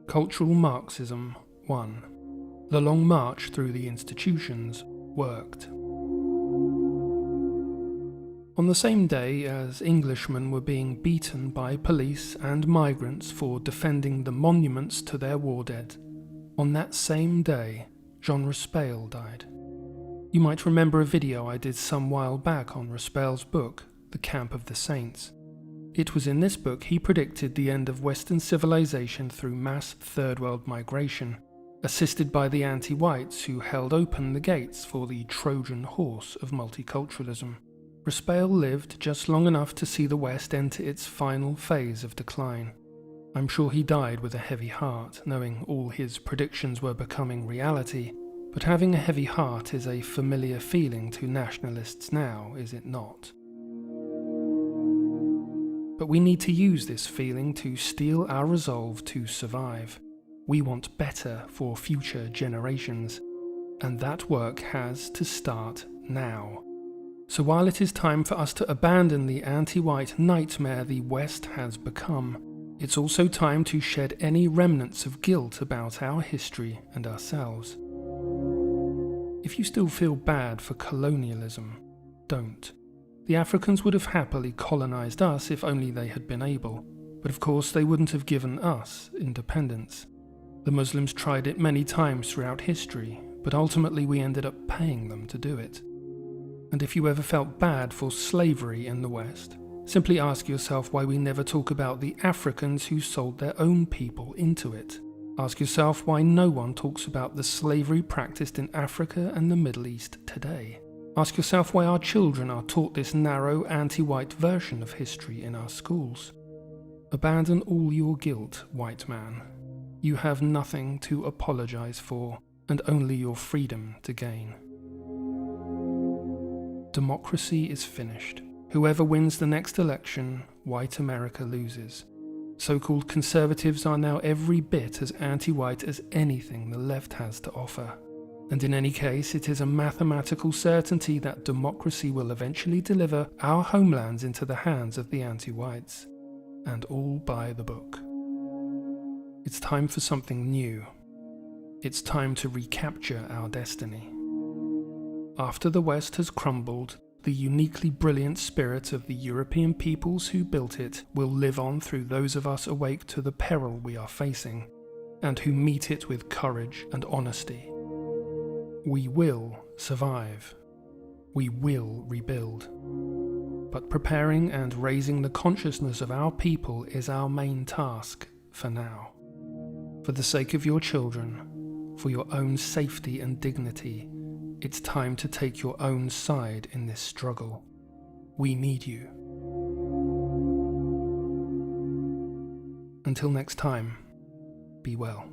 Cultural Marxism 1. The long march through the institutions worked. On the same day as Englishmen were being beaten by police and migrants for defending the monuments to their war dead, on that same day, Jean Raspail died. You might remember a video I did some while back on Raspail's book, The Camp of the Saints. It was in this book he predicted the end of Western civilization through mass Third World migration, assisted by the anti-whites who held open the gates for the Trojan horse of multiculturalism. Raspail lived just long enough to see the West enter its final phase of decline. I'm sure he died with a heavy heart, knowing all his predictions were becoming reality, but having a heavy heart is a familiar feeling to nationalists now, is it not? But we need to use this feeling to steel our resolve to survive. We want better for future generations, and that work has to start now. So while it is time for us to abandon the anti-white nightmare the West has become, it's also time to shed any remnants of guilt about our history and ourselves. If you still feel bad for colonialism, don't. The Africans would have happily colonized us if only they had been able, but of course they wouldn't have given us independence. The Muslims tried it many times throughout history, but ultimately we ended up paying them to do it. And if you ever felt bad for slavery in the West, simply ask yourself why we never talk about the Africans who sold their own people into it. Ask yourself why no one talks about the slavery practiced in Africa and the Middle East today. Ask yourself why our children are taught this narrow, anti-white version of history in our schools. Abandon all your guilt, white man. You have nothing to apologize for, and only your freedom to gain. Democracy is finished. Whoever wins the next election, white America loses. So-called conservatives are now every bit as anti-white as anything the left has to offer. And in any case, it is a mathematical certainty that democracy will eventually deliver our homelands into the hands of the anti-whites. And all by the book. It's time for something new. It's time to recapture our destiny. After the West has crumbled, the uniquely brilliant spirit of the European peoples who built it will live on through those of us awake to the peril we are facing, and who meet it with courage and honesty. We will survive. We will rebuild. But preparing and raising the consciousness of our people is our main task for now. For the sake of your children, for your own safety and dignity, it's time to take your own side in this struggle. We need you. Until next time, be well.